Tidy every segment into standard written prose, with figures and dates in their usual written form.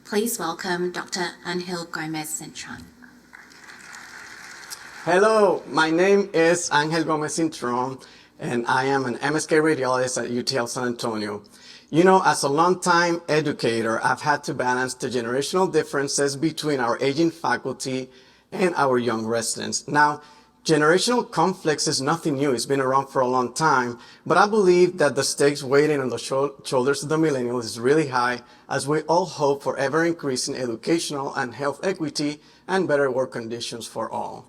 Please welcome Dr. Angel Gomez-Cintron. Hello, my name is Angel Gomez-Cintron, and I am an MSK radiologist at UTL San Antonio. You know, as a longtime educator, I've had to balance the generational differences between our aging faculty and our young residents. Now, generational conflicts is nothing new. It's been around for a long time, but I believe that the stakes waiting on the shoulders of the millennials is really high as we all hope for ever-increasing educational and health equity and better work conditions for all.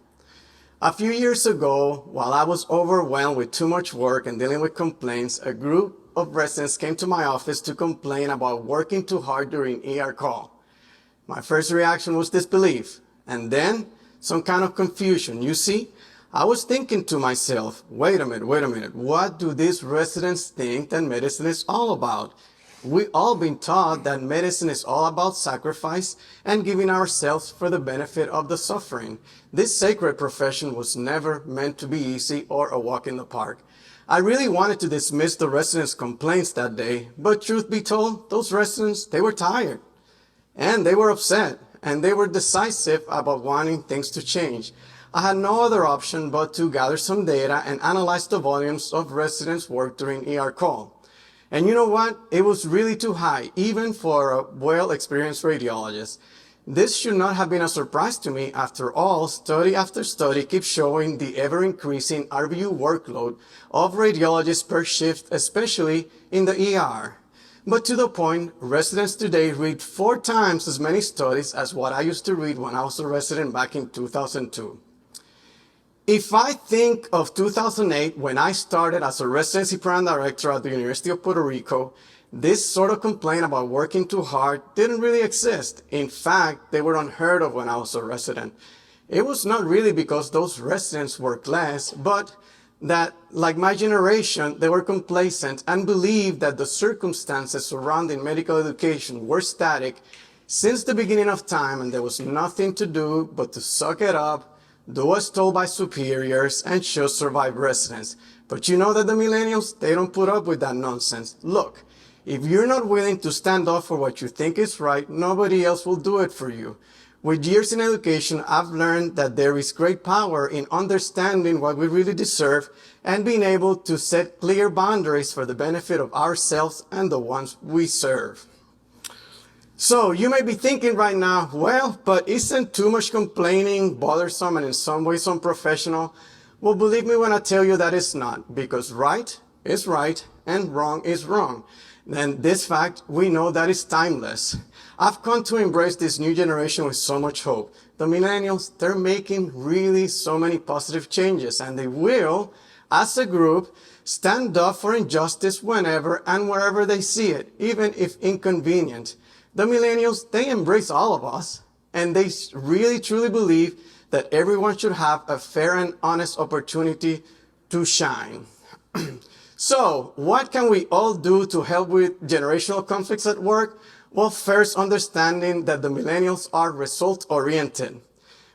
A few years ago, while I was overwhelmed with too much work and dealing with complaints, a group of residents came to my office to complain about working too hard during ER call. My first reaction was disbelief, and then some kind of confusion. You see, I was thinking to myself, wait a minute, what do these residents think that medicine is all about? We've all been taught that medicine is all about sacrifice and giving ourselves for the benefit of the suffering. This sacred profession was never meant to be easy or a walk in the park. I really wanted to dismiss the residents' complaints that day, but truth be told, those residents, they were tired and they were upset and they were decisive about wanting things to change. I had no other option but to gather some data and analyze the volumes of residents' work during ER call. And you know what? It was really too high, even for a well-experienced radiologist. This should not have been a surprise to me. After all, study after study keeps showing the ever-increasing RVU workload of radiologists per shift, especially in the ER. But to the point, residents today read 4 times as many studies as what I used to read when I was a resident back in 2002. If I think of 2008, when I started as a residency program director at the University of Puerto Rico, this sort of complaint about working too hard didn't really exist. In fact, they were unheard of when I was a resident. It was not really because those residents worked less, but that, like my generation, they were complacent and believed that the circumstances surrounding medical education were static since the beginning of time, and there was nothing to do but to suck it up, do as told by superiors, and just survive residents. But you know that the millennials, they don't put up with that nonsense. Look, if you're not willing to stand up for what you think is right, nobody else will do it for you. With years in education, I've learned that there is great power in understanding what we really deserve and being able to set clear boundaries for the benefit of ourselves and the ones we serve. So you may be thinking right now, well, but isn't too much complaining bothersome and in some ways unprofessional? Well, believe me when I tell you that it's not, because right is right and wrong is wrong. And this fact, we know that is timeless. I've come to embrace this new generation with so much hope. The millennials, they're making really so many positive changes, and they will, as a group, stand up for injustice whenever and wherever they see it, even if inconvenient. The millennials, they embrace all of us, and they really truly believe that everyone should have a fair and honest opportunity to shine. So, what can we all do to help with generational conflicts at work? Well, first, understanding that the millennials are result-oriented,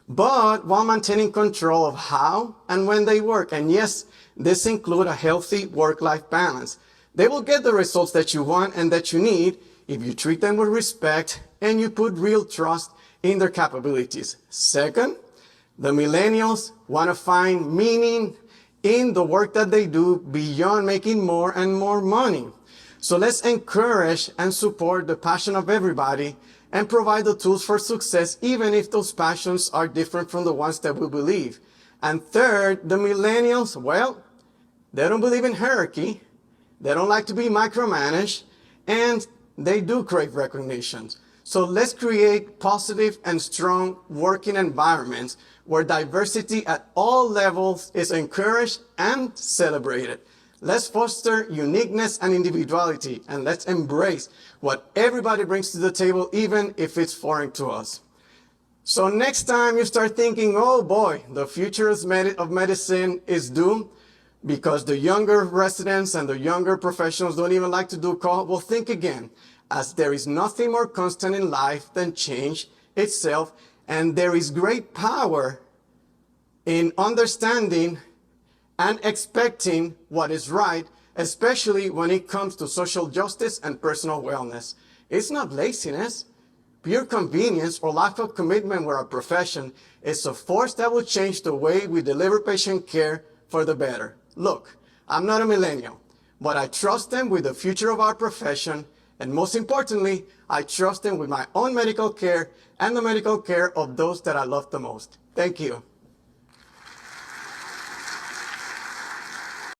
but while maintaining control of how and when they work. And yes, this includes a healthy work-life balance. They will get the results that you want and that you need if you treat them with respect and you put real trust in their capabilities. Second, the millennials want to find meaning in the work that they do beyond making more and more money. So let's encourage and support the passion of everybody and provide the tools for success, even if those passions are different from the ones that we believe. And third, the millennials, well, they don't believe in hierarchy. They don't like to be micromanaged, and they do crave recognition. So let's create positive and strong working environments where diversity at all levels is encouraged and celebrated. Let's foster uniqueness and individuality, and let's embrace what everybody brings to the table, even if it's foreign to us. So next time you start thinking, oh boy, the future of medicine is doomed because the younger residents and the younger professionals don't even like to do call, well, think again, as there is nothing more constant in life than change itself, and there is great power in understanding and expecting what is right, especially when it comes to social justice and personal wellness. It's not laziness. Pure convenience or lack of commitment with our profession is a force that will change the way we deliver patient care for the better. Look, I'm not a millennial, but I trust them with the future of our profession, and most importantly, I trust them with my own medical care and the medical care of those that I love the most. Thank you.